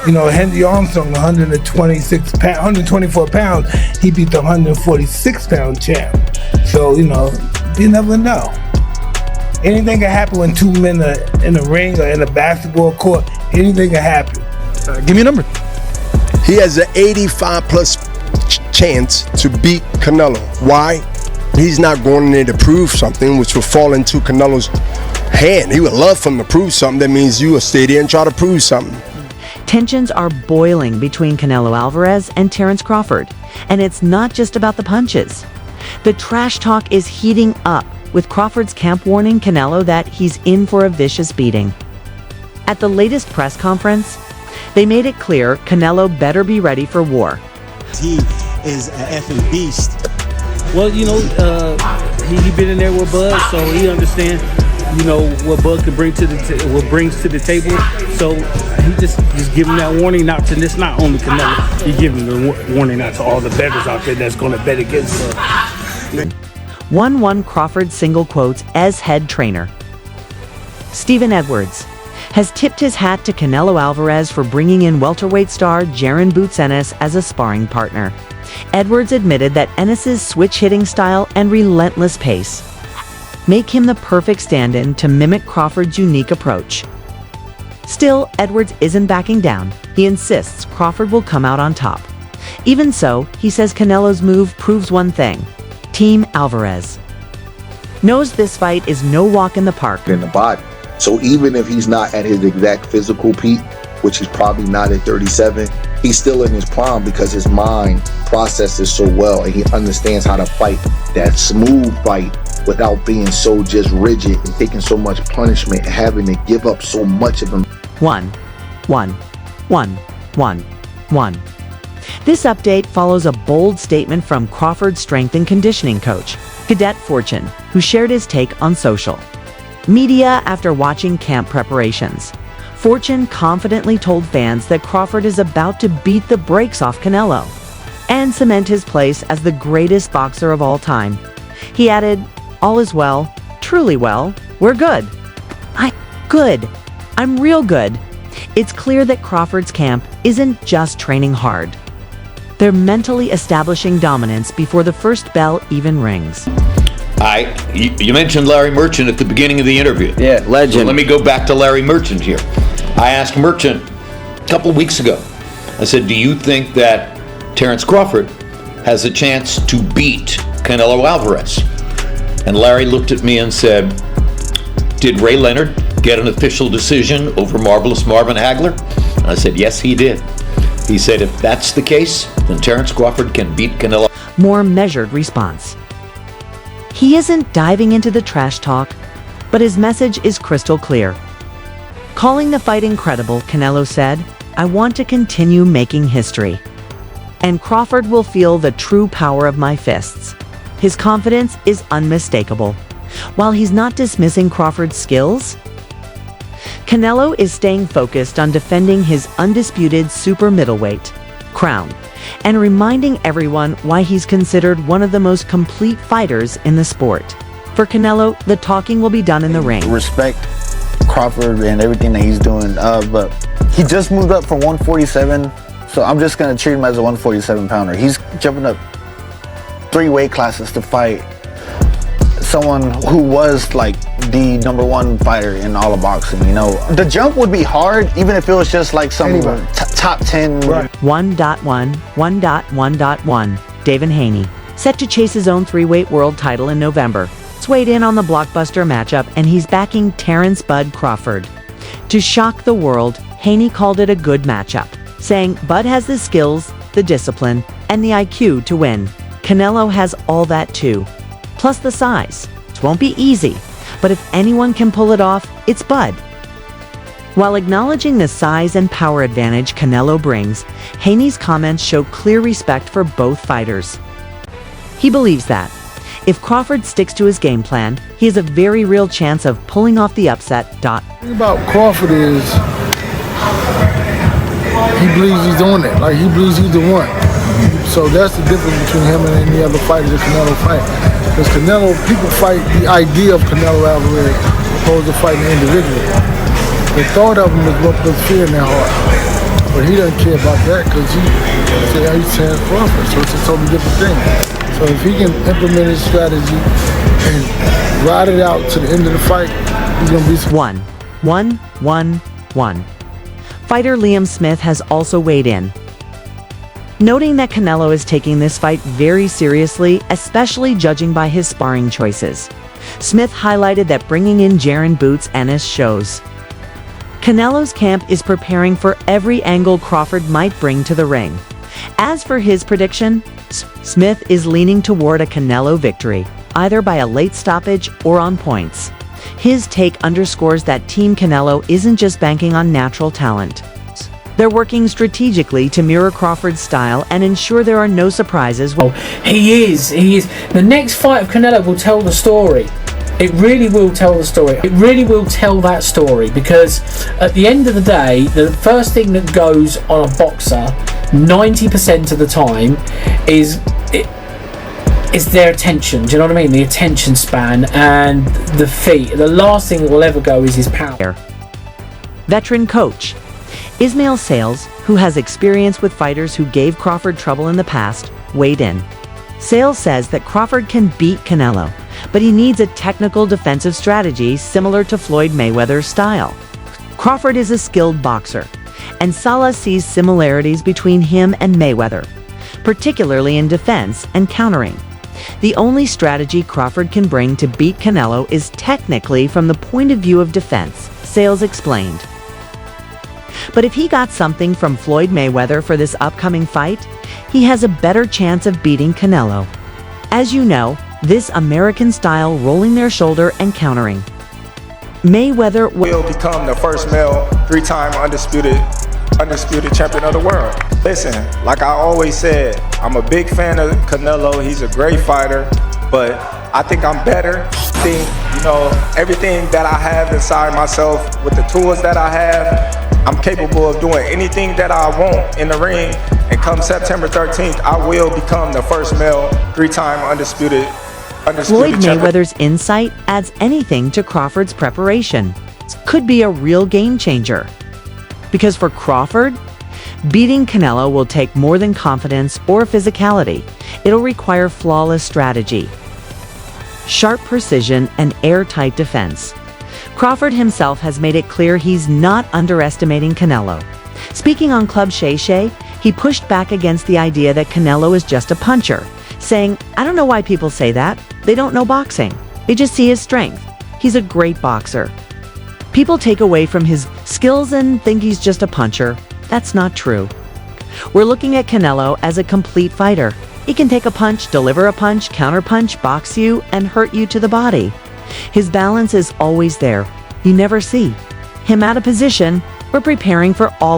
Henry Armstrong, 124 pounds, he beat the 146-pound champ. So, you never know. Anything can happen when two men are in a ring or in a basketball court. Anything can happen. Give me a number. He has an 85+ chance to beat Canelo. Why? He's not going in there to prove something, which will fall into Canelo's hand. He would love for him to prove something. That means you will stay there and try to prove something. Tensions are boiling between Canelo Alvarez and Terence Crawford, and it's not just about the punches. The trash talk is heating up, with Crawford's camp warning Canelo that he's in for a vicious beating. At the latest press conference, they made it clear Canelo better be ready for war. He is an effing beast. Well, he been in there with Bud, so he understands, what Bud can bring to what brings to the table. So he just giving that warning not only Canelo. He giving the warning out to all the bettors out there that's going to bet against Bud. 1-1 Crawford single quotes as head trainer. Stephen Edwards has tipped his hat to Canelo Alvarez for bringing in welterweight star Jaron Boots Ennis as a sparring partner. Edwards admitted that Ennis's switch-hitting style and relentless pace make him the perfect stand-in to mimic Crawford's unique approach. Still, Edwards isn't backing down. He insists Crawford will come out on top. Even so, he says Canelo's move proves one thing: Team Alvarez knows this fight is no walk in the park. In the body. So even if he's not at his exact physical peak, which he's probably not at 37, he's still in his prime because his mind processes so well and he understands how to fight that smooth fight without being so just rigid and taking so much punishment and having to give up so much of him. 1. This update follows a bold statement from Crawford's strength and conditioning coach, Cadet Fortune, who shared his take on social media after watching camp preparations. Fortune confidently told fans that Crawford is about to beat the brakes off Canelo and cement his place as the greatest boxer of all time. He added, "All is well, truly well, we're good. I'm real good." It's clear that Crawford's camp isn't just training hard. They're mentally establishing dominance before the first bell even rings. You mentioned Larry Merchant at the beginning of the interview. Yeah, legend. So let me go back to Larry Merchant here. I asked Merchant a couple of weeks ago, I said, do you think that Terence Crawford has a chance to beat Canelo Alvarez? And Larry looked at me and said, did Ray Leonard get an official decision over Marvelous Marvin Hagler? And I said, yes, he did. He said, if that's the case, then Terence Crawford can beat Canelo. More measured response. He isn't diving into the trash talk, but his message is crystal clear. Calling the fight incredible, Canelo said, "I want to continue making history. And Crawford will feel the true power of my fists." His confidence is unmistakable. While he's not dismissing Crawford's skills, Canelo is staying focused on defending his undisputed super middleweight crown and reminding everyone why he's considered one of the most complete fighters in the sport. For Canelo, the talking will be done in the ring. Respect Crawford and everything that he's doing, but he just moved up from 147, so I'm just going to treat him as a 147 pounder. He's jumping up 3 weight classes to fight someone who was like the #1 fighter in all of boxing. The jump would be hard even if it was just like some top 10. Right. 1.1 David Haney, set to chase his own 3-weight world title in November, weighed in on the blockbuster matchup, and he's backing Terence "Bud" Crawford. To shock the world, Haney called it a good matchup, saying Bud has the skills, the discipline, and the IQ to win. Canelo has all that too, plus the size. It won't be easy, but if anyone can pull it off, it's Bud. While acknowledging the size and power advantage Canelo brings, Haney's comments show clear respect for both fighters. He believes that if Crawford sticks to his game plan, he has a very real chance of pulling off the upset. The thing about Crawford is he believes he's on it. Like, he believes he's the one. So that's the difference between him and any other fighter that Canelo fight. Because Canelo, people fight the idea of Canelo Alvarez opposed to fighting the individual. The thought of him is what puts fear in their heart. But he doesn't care about that because he said he's Terence Crawford, so it's a totally different thing. So if he can implement his strategy and ride it out to the end of the fight, he's going to be... 1. Fighter Liam Smith has also weighed in, noting that Canelo is taking this fight very seriously, especially judging by his sparring choices. Smith highlighted that bringing in Jaron Boots Ennis shows Canelo's camp is preparing for every angle Crawford might bring to the ring. As for his prediction, Smith is leaning toward a Canelo victory, either by a late stoppage or on points. His take underscores that Team Canelo isn't just banking on natural talent. They're working strategically to mirror Crawford's style and ensure there are no surprises. He is. The next fight of Canelo will tell the story. It really will tell the story. It really will tell that story, because at the end of the day, the first thing that goes on a boxer 90% of the time is their attention. Do you know what I mean? The attention span and the feet. The last thing that will ever go is his power. Veteran coach Ismail Sales, who has experience with fighters who gave Crawford trouble in the past, weighed in. Sales says that Crawford can beat Canelo, but he needs a technical defensive strategy similar to Floyd Mayweather's style. Crawford is a skilled boxer, and Salah sees similarities between him and Mayweather, particularly in defense and countering. The only strategy Crawford can bring to beat Canelo is technically from the point of view of defense, Sales explained. But if he got something from Floyd Mayweather for this upcoming fight, he has a better chance of beating Canelo. As you know, this American-style rolling their shoulder and countering. Mayweather will become the first male three-time undisputed champion of the world. Listen, like I always said, I'm a big fan of Canelo. He's a great fighter, but I think I'm better. Everything that I have inside myself, with the tools that I have, I'm capable of doing anything that I want in the ring. And come September 13th, I will become the first male three-time undisputed Floyd champion. Mayweather's insight adds anything to Crawford's preparation. This could be a real game changer. Because for Crawford, beating Canelo will take more than confidence or physicality. It'll require flawless strategy, sharp precision, and airtight defense. Crawford himself has made it clear he's not underestimating Canelo. Speaking on Club Shay Shay, he pushed back against the idea that Canelo is just a puncher, saying, "I don't know why people say that. They don't know boxing. They just see his strength. He's a great boxer. People take away from his skills and think he's just a puncher. That's not true. We're looking at Canelo as a complete fighter. He can take a punch, deliver a punch, counterpunch, box you, and hurt you to the body. His balance is always there. You never see him out of position or preparing for all